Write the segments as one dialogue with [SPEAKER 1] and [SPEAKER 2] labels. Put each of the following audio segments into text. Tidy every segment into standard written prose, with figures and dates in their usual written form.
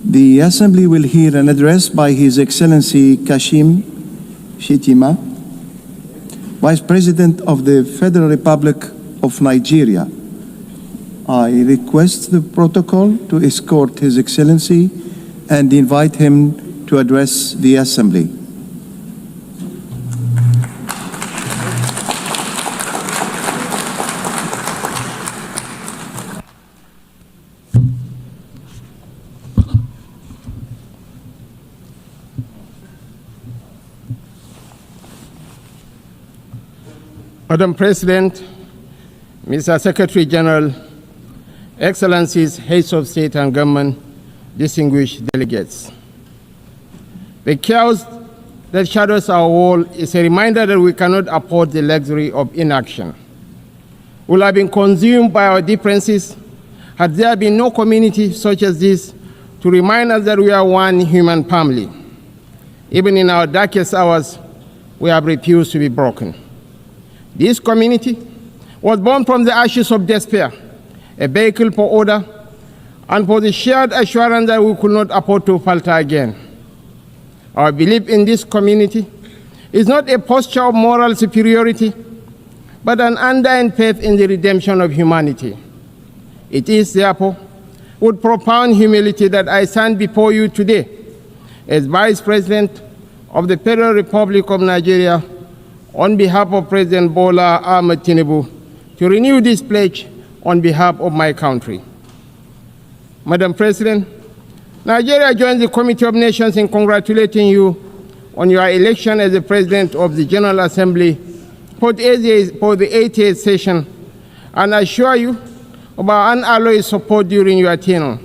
[SPEAKER 1] The Assembly will hear an address by His Excellency Kashim Shetimma, Vice President of the Federal Republic of Nigeria. I request the protocol to escort His Excellency and invite him to address the Assembly.
[SPEAKER 2] Madam President, Mr. Secretary General, Excellencies, Heads of State and Government, distinguished delegates. The chaos that shadows our world is a reminder that we cannot afford the luxury of inaction. We will have been consumed by our differences had there been no community such as this to remind us that we are one human family. Even in our darkest hours, we have refused to be broken. This community was born from the ashes of despair, a vehicle for order, and for the shared assurance that we could not afford to falter again. Our belief in this community is not a posture of moral superiority, but an undying faith in the redemption of humanity. It is, therefore, with profound humility that I stand before you today as Vice President of the Federal Republic of Nigeria on behalf of President Bola Ahmed Tinubu to renew this pledge on behalf of my country. Madam President, Nigeria joins the Committee of Nations in congratulating you on your election as the President of the General Assembly for the 88th session, and I assure you of our unalloyed support during your tenure.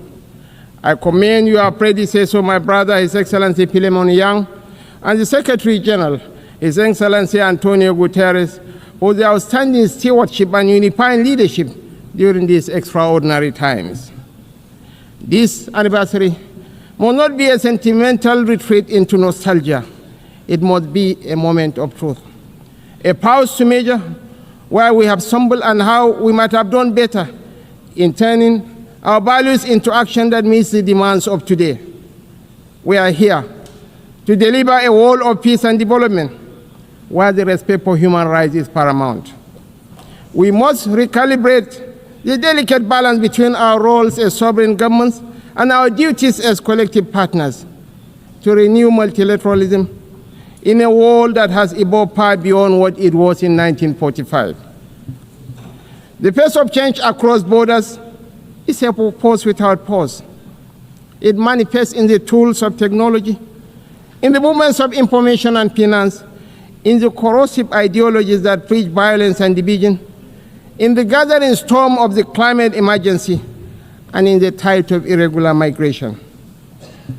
[SPEAKER 2] I commend your predecessor, my brother, His Excellency Philemon Yang, and the Secretary General, His Excellency Antonio Guterres, for their outstanding stewardship and unifying leadership during these extraordinary times. This anniversary must not be a sentimental retreat into nostalgia. It must be a moment of truth, a pause to measure where we have stumbled and how we might have done better in turning our values into action that meets the demands of today. We are here to deliver a world of peace and development where the respect for human rights is paramount. We must recalibrate the delicate balance between our roles as sovereign governments and our duties as collective partners to renew multilateralism in a world that has evolved far beyond what it was in 1945. The pace of change across borders is a force without pause. It manifests in the tools of technology, in the movements of information and finance, in the corrosive ideologies that preach violence and division, in the gathering storm of the climate emergency, and in the tide of irregular migration.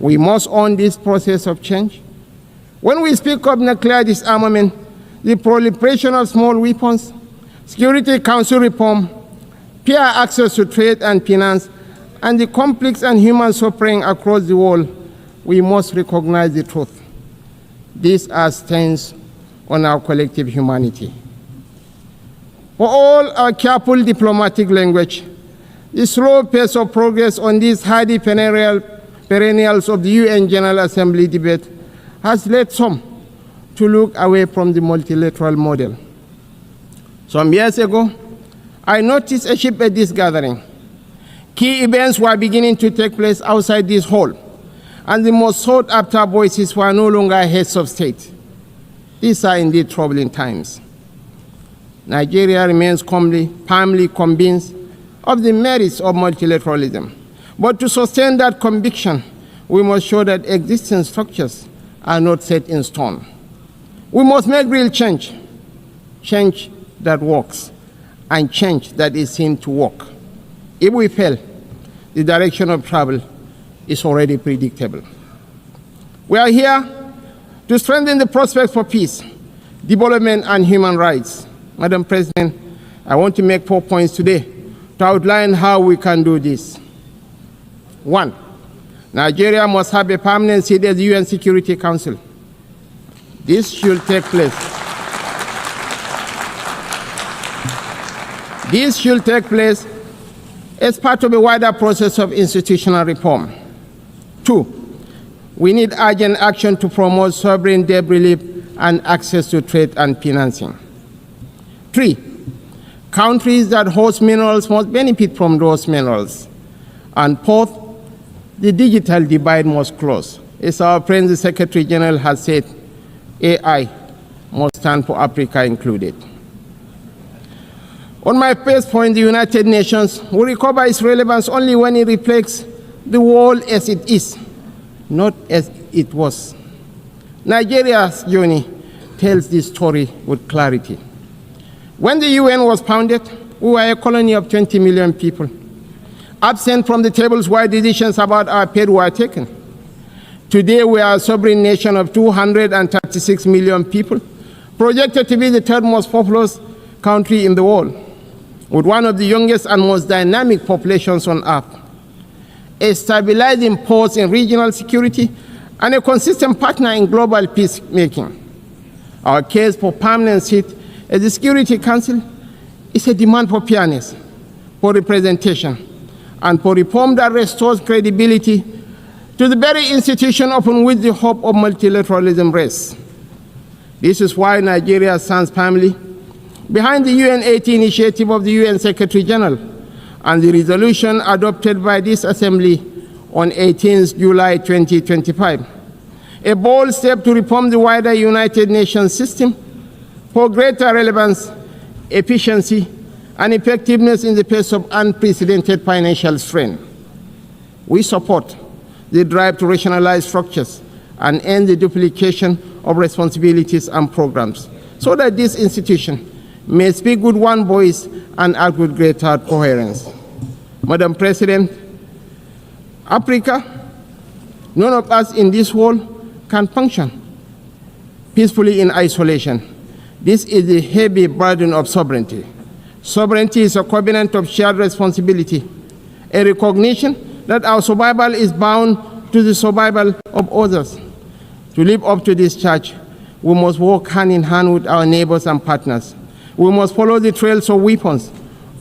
[SPEAKER 2] We must own this process of change. When we speak of nuclear disarmament, the proliferation of small weapons, Security Council reform, fair access to trade and finance, and the conflicts and human suffering across the world, we must recognize the truth. These are stains on our collective humanity. For all our careful diplomatic language, the slow pace of progress on these hardy perennials of the UN General Assembly debate has led some to look away from the multilateral model. Some years ago, I noticed a shift at this gathering. Key events were beginning to take place outside this hall, and the most sought-after voices were no longer heads of state. These are indeed troubling times. Nigeria remains firmly convinced of the merits of multilateralism. But to sustain that conviction, we must show that existing structures are not set in stone. We must make real change, change that works, and change that is seen to work. If we fail, the direction of travel is already predictable. We are here to strengthen the prospects for peace, development, and human rights. Madam President, I want to make 4 points today to outline how we can do this. 1, Nigeria must have a permanent seat at the UN Security Council. This should take place. This should take place as part of a wider process of institutional reform. 2, we need urgent action to promote sovereign debt relief and access to trade and financing. 3, countries that host minerals must benefit from those minerals. And 4th, the digital divide must close. As our friend, the Secretary General, has said, AI must stand for Africa included. On my first point, the United Nations will recover its relevance only when it reflects the world as it is, not as it was. Nigeria's journey tells this story with clarity. When the UN was founded, we were a colony of 20 million people. Absent from the tables where decisions about our fate were taken. Today, we are a sovereign nation of 236 million people, projected to be the third most populous country in the world, with one of the youngest and most dynamic populations on earth, a stabilizing force in regional security, and a consistent partner in global peacemaking. Our case for permanent seat at the Security Council is a demand for fairness, for representation, and for reform that restores credibility to the very institution upon which the hope of multilateralism rests. This is why Nigeria stands firmly behind the UN-80 initiative of the UN Secretary General and the resolution adopted by this Assembly on 18 July 2025, a bold step to reform the wider United Nations system for greater relevance, efficiency, and effectiveness in the face of unprecedented financial strain. We support the drive to rationalize structures and end the duplication of responsibilities and programs so that this institution may speak with one voice and act with greater coherence. Madam President, Africa, none of us in this world can function peacefully in isolation. This is the heavy burden of sovereignty. Sovereignty is a covenant of shared responsibility, a recognition that our survival is bound to the survival of others. To live up to this charge, we must work hand in hand with our neighbors and partners. We must follow the trails of weapons,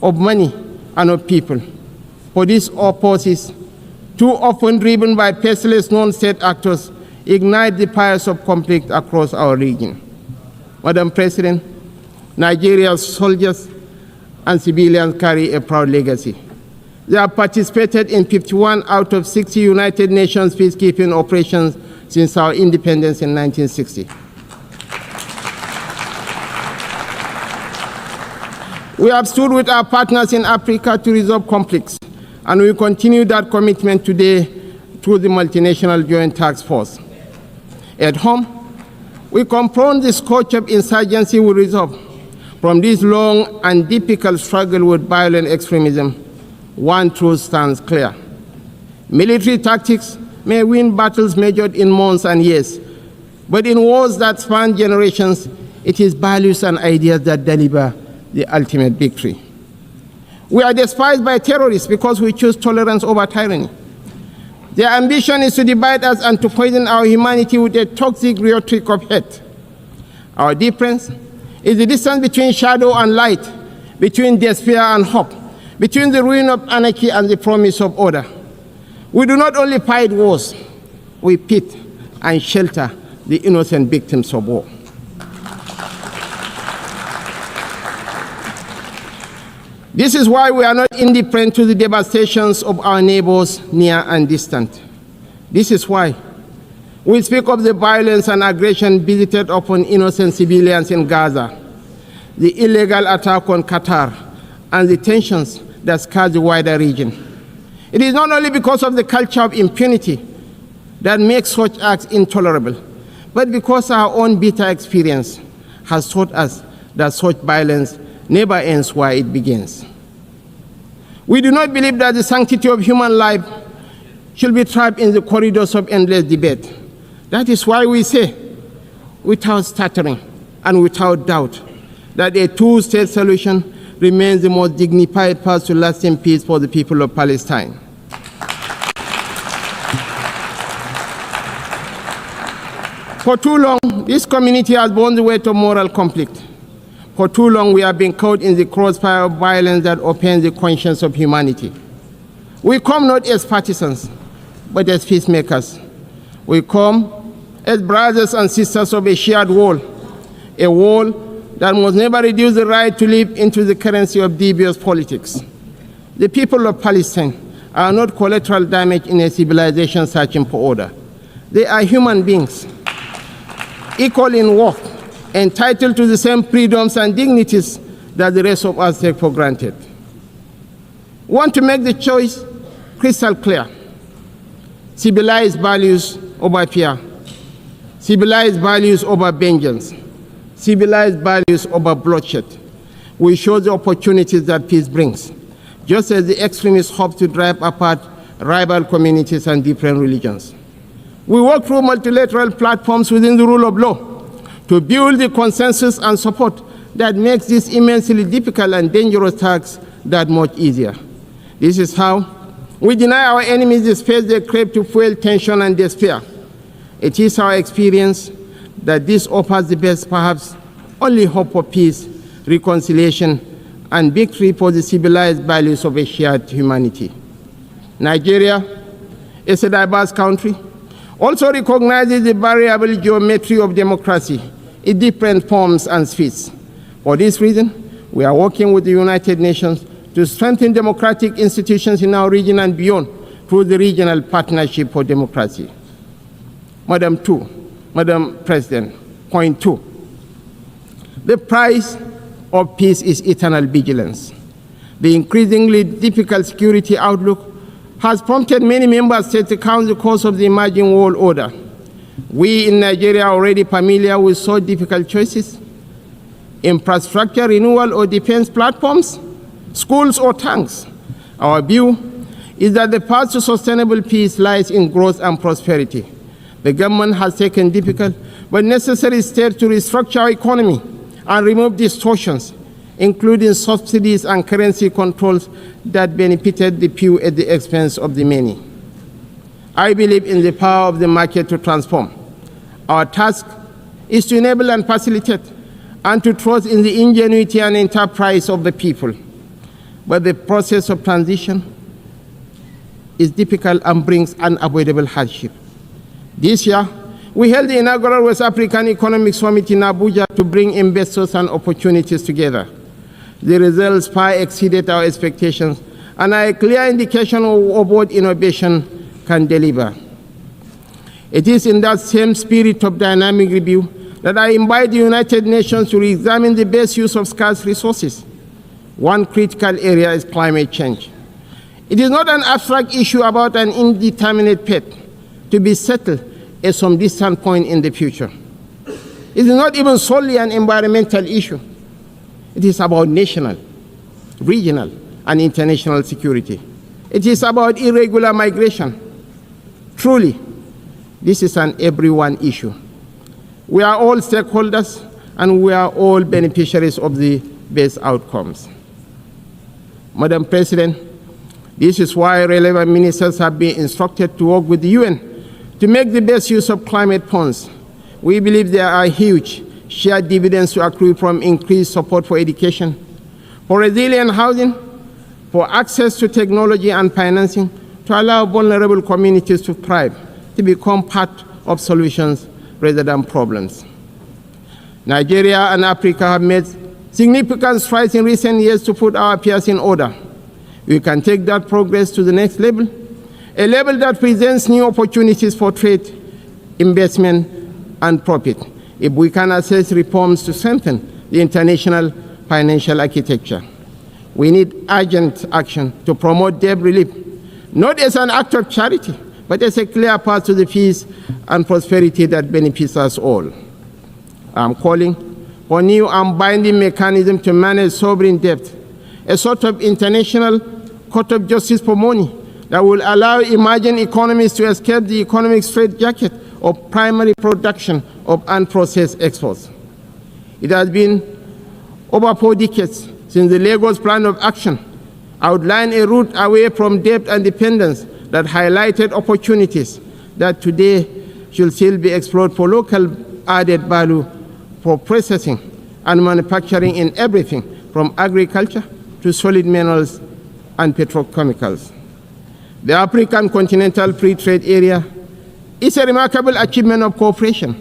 [SPEAKER 2] of money, and of people. For these forces, too often driven by faceless non-state actors, ignite the fires of conflict across our region. Madam President, Nigeria's soldiers and civilians carry a proud legacy. They have participated in 51 out of 60 United Nations peacekeeping operations since our independence in 1960. We have stood with our partners in Africa to resolve conflicts, and we continue that commitment today through the Multinational Joint Task Force. At home, we confront the scourge of insurgency we resolve. From this long and difficult struggle with violent extremism, one truth stands clear. Military tactics may win battles measured in months and years, but in wars that span generations, it is values and ideas that deliver the ultimate victory. We are despised by terrorists because we choose tolerance over tyranny. Their ambition is to divide us and to poison our humanity with a toxic rhetoric of hate. Our difference is the distance between shadow and light, between despair and hope, between the ruin of anarchy and the promise of order. We do not only fight wars, we pit and shelter the innocent victims of war. This is why we are not indifferent to the devastations of our neighbors near and distant. This is why we speak of the violence and aggression visited upon innocent civilians in Gaza, the illegal attack on Qatar, and the tensions that scar the wider region. It is not only because of the culture of impunity that makes such acts intolerable, but because our own bitter experience has taught us that such violence never ends where it begins. We do not believe that the sanctity of human life should be trapped in the corridors of endless debate. That is why we say, without stuttering and without doubt, that a two-state solution remains the most dignified path to lasting peace for the people of Palestine. For too long, this community has borne the weight of moral conflict. For too long, we have been caught in the crossfire of violence that offends the conscience of humanity. We come not as partisans, but as peacemakers. We come as brothers and sisters of a shared wall, a wall that must never reduce the right to live into the currency of dubious politics. The people of Palestine are not collateral damage in a civilization searching for order. They are human beings, equal in worth, entitled to the same freedoms and dignities that the rest of us take for granted. We want to make the choice crystal clear. Civilized values over fear. Civilized values over vengeance. Civilized values over bloodshed. We show the opportunities that peace brings, just as the extremists hope to drive apart rival communities and different religions. We work through multilateral platforms within the rule of law to build the consensus and support that makes this immensely difficult and dangerous task that much easier. This is how we deny our enemies the space they crave to fuel tension and despair. It is our experience that this offers the best, perhaps only hope for peace, reconciliation, and victory for the civilized values of a shared humanity. Nigeria is a diverse country, also recognizes the variable geometry of democracy in different forms and speeds. For this reason, we are working with the United Nations to strengthen democratic institutions in our region and beyond through the Regional Partnership for Democracy. Madam President, point 2. The price of peace is eternal vigilance. The increasingly difficult security outlook has prompted many member states to count the cost of the emerging world order. We in Nigeria are already familiar with so difficult choices: infrastructure renewal or defense platforms, schools or tanks. Our view is that the path to sustainable peace lies in growth and prosperity. The government has taken difficult but necessary steps to restructure our economy and remove distortions, including subsidies and currency controls that benefited the few at the expense of the many. I believe in the power of the market to transform. Our task is to enable and facilitate, and to trust in the ingenuity and enterprise of the people. But the process of transition is difficult and brings unavoidable hardship. This year, we held the inaugural West African Economic Summit in Abuja to bring investors and opportunities together. The results far exceeded our expectations and are a clear indication of what innovation can deliver. It is in that same spirit of dynamic review that I invite the United Nations to re-examine the best use of scarce resources. One critical area is climate change. It is not an abstract issue about an indeterminate fate to be settled at some distant point in the future. It is not even solely an environmental issue. It is about national, regional, and international security. It is about irregular migration. Truly, this is an everyone issue. We are all stakeholders, and we are all beneficiaries of the best outcomes. Madam President, this is why relevant ministers have been instructed to work with the UN to make the best use of climate funds. We believe there are huge shared dividends to accrue from increased support for education, for resilient housing, for access to technology and financing to allow vulnerable communities to thrive, to become part of solutions rather than problems. Nigeria and Africa have made significant strides in recent years to put our affairs in order. We can take that progress to the next level, a level that presents new opportunities for trade, investment, and profit, if we can assess reforms to strengthen the international financial architecture. We need urgent action to promote debt relief, not as an act of charity, but as a clear path to the peace and prosperity that benefits us all. I'm calling for new and binding mechanism to manage sovereign debt, a sort of international court of justice for money that will allow emerging economies to escape the economic straitjacket of primary production of unprocessed exports. It has been over 4 decades since the Lagos Plan of Action outlined a route away from debt and dependence that highlighted opportunities that today should still be explored for local added value for processing and manufacturing in everything from agriculture to solid minerals and petrochemicals. The African Continental Free Trade Area is a remarkable achievement of cooperation.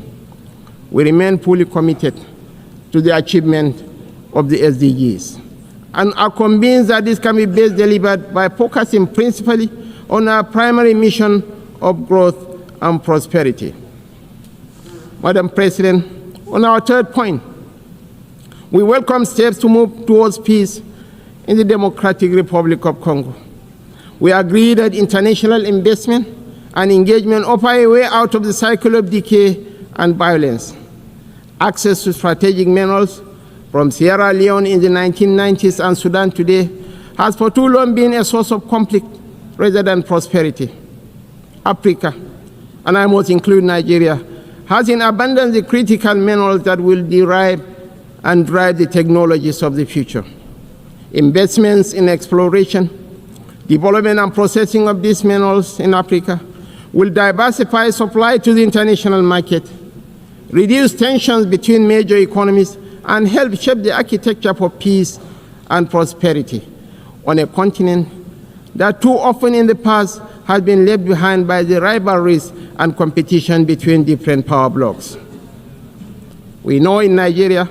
[SPEAKER 2] We remain fully committed to the achievement of the SDGs and are convinced that this can be best delivered by focusing principally on our primary mission of growth and prosperity. Madam President, on our third point, we welcome steps to move towards peace in the Democratic Republic of Congo. We agree that international investment and engagement offer a way out of the cycle of decay and violence. Access to strategic minerals from Sierra Leone in the 1990s and Sudan today has for too long been a source of conflict rather than prosperity. Africa, and I must include Nigeria, has in abundance the critical minerals that will derive and drive the technologies of the future. Investments in exploration, development and processing of these minerals in Africa will diversify supply to the international market, reduce tensions between major economies, and help shape the architecture for peace and prosperity on a continent that too often in the past has been left behind by the rivalries and competition between different power blocs. We know in Nigeria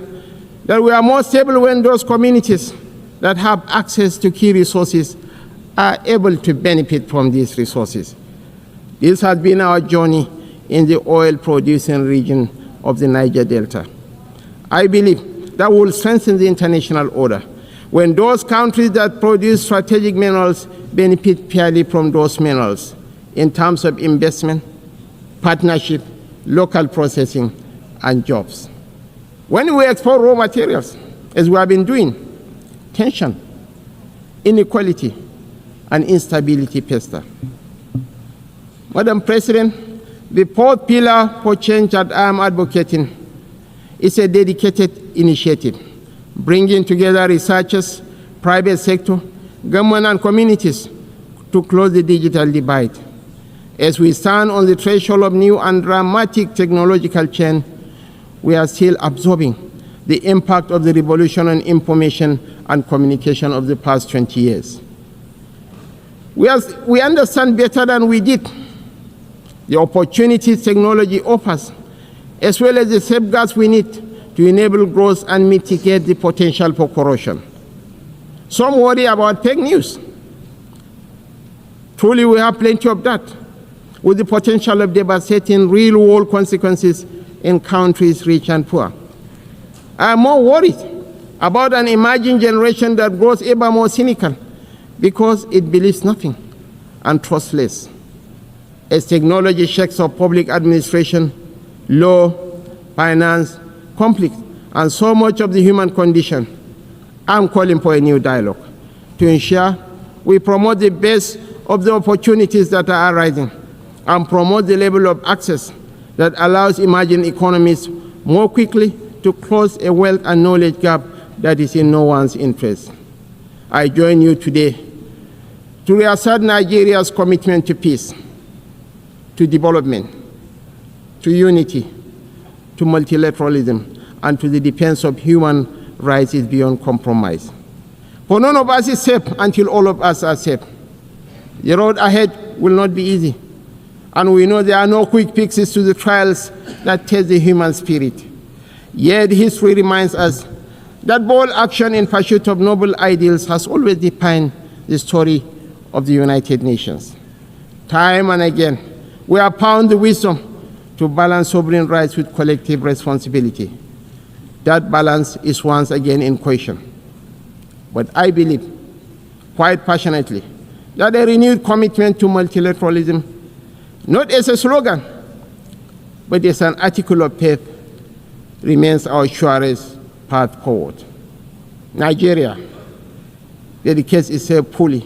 [SPEAKER 2] that we are more stable when those communities that have access to key resources are able to benefit from these resources. This has been our journey in the oil-producing region of the Niger Delta. I believe that will strengthen the international order when those countries that produce strategic minerals benefit fairly from those minerals in terms of investment, partnership, local processing, and jobs. When we export raw materials, as we have been doing, tension, inequality, and instability fester. Madam President, the fourth pillar for change that I am advocating is a dedicated initiative, bringing together researchers, private sector, government, and communities to close the digital divide. As we stand on the threshold of new and dramatic technological change, we are still absorbing the impact of the revolution on information and communication of the past 20 years. We understand better than we did the opportunities technology offers, as well as the safeguards we need to enable growth and mitigate the potential for corruption. Some worry about fake news. Truly, we have plenty of that, with the potential of devastating real-world consequences in countries rich and poor. I am more worried about an emerging generation that grows ever more cynical because it believes nothing and trusts less. As technology shakes up public administration, law, finance, conflict, and so much of the human condition, I'm calling for a new dialogue to ensure we promote the best of the opportunities that are arising and promote the level of access that allows emerging economies more quickly to close a wealth and knowledge gap that is in no one's interest. I join you today to reassert Nigeria's commitment to peace, to development, to unity, to multilateralism, and to the defense of human rights is beyond compromise. For none of us is safe until all of us are safe. The road ahead will not be easy, and we know there are no quick fixes to the trials that test the human spirit. Yet history reminds us that bold action in pursuit of noble ideals has always defined the story of the United Nations. Time and again, we have found the wisdom to balance sovereign rights with collective responsibility. That balance is once again in question. But I believe, quite passionately, that a renewed commitment to multilateralism, not as a slogan, but as an article of faith, remains our surest path forward. Nigeria dedicates itself fully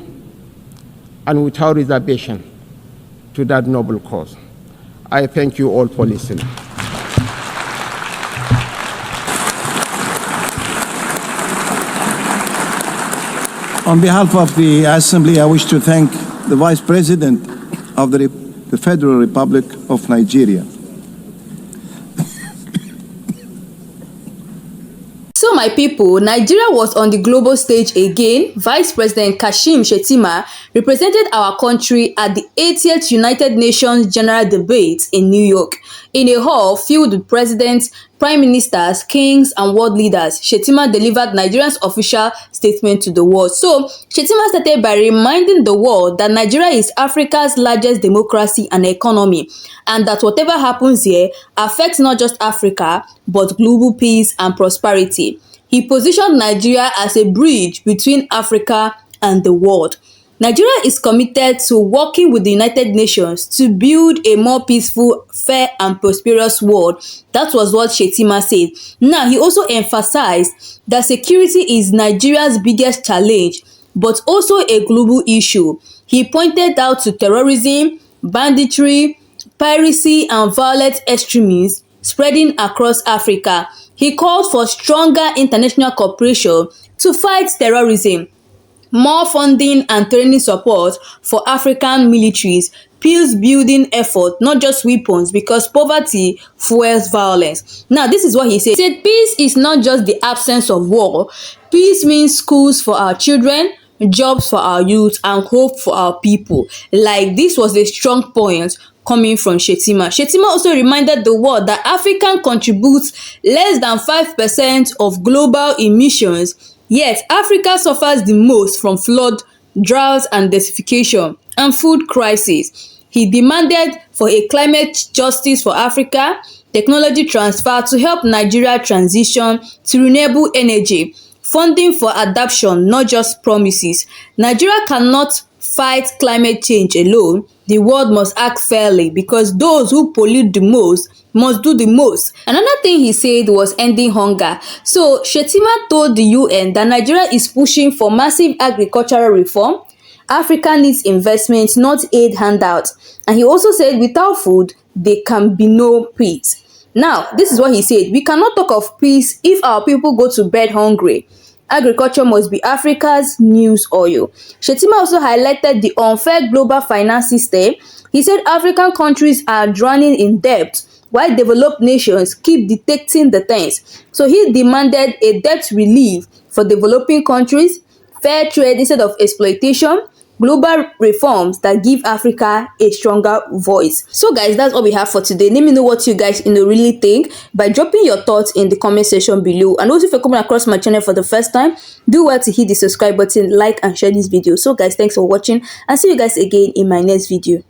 [SPEAKER 2] and without reservation to that noble cause. I thank you all for listening.
[SPEAKER 1] On behalf of the Assembly, I wish to thank the Vice President of the Federal Republic of Nigeria.
[SPEAKER 3] So So my people, Nigeria was on the global stage again. Vice President Shetimma represented our country at the 80th United Nations General Debate in New York. In a hall filled with presidents, prime ministers, kings, and world leaders, Shetimma delivered Nigeria's official statement to the world. So, Shetimma started by reminding the world that Nigeria is Africa's largest democracy and economy, and that whatever happens here affects not just Africa, but global peace and prosperity. He positioned Nigeria as a bridge between Africa and the world. Nigeria is committed to working with the United Nations to build a more peaceful, fair, and prosperous world. That was what Shetimma said. Now, he also emphasized that security is Nigeria's biggest challenge, but also a global issue. He pointed out to terrorism, banditry, piracy, and violent extremism spreading across Africa. He called for stronger international cooperation to fight terrorism, more funding and training support for African militaries, peace-building effort, not just weapons, because poverty fuels violence. Now, this is what he said. He said, peace is not just the absence of war. Peace means schools for our children, jobs for our youth, and hope for our people. Like, this was a strong point coming from Shetimma. Shetimma also reminded the world that Africa contributes less than 5% of global emissions. Yet, Africa suffers the most from flood, drought and desertification, and food crisis. He demanded for a climate justice for Africa, technology transfer to help Nigeria transition to renewable energy, funding for adoption, not just promises. Nigeria cannot fight climate change alone. The world must act fairly, because those who pollute the most must do the most. Another thing he said was ending hunger. So Shetimma told the UN that Nigeria is pushing for massive agricultural reform. Africa needs investment, not aid handouts. And he also said without food, there can be no peace. Now, this is what he said. We cannot talk of peace if our people go to bed hungry. Agriculture must be Africa's news oil. Shetimma also highlighted the unfair global finance system. He said African countries are drowning in debt, while developed nations keep dictating the terms. So he demanded a debt relief for developing countries, fair trade instead of exploitation, global reforms that give Africa a stronger voice. So guys, that's all we have for today. Let me know what you guys really think by dropping your thoughts in the comment section below. And also, if you're coming across my channel for the first time, do well to hit the subscribe button, like and share this video. So guys, thanks for watching, and see you guys again in my next video.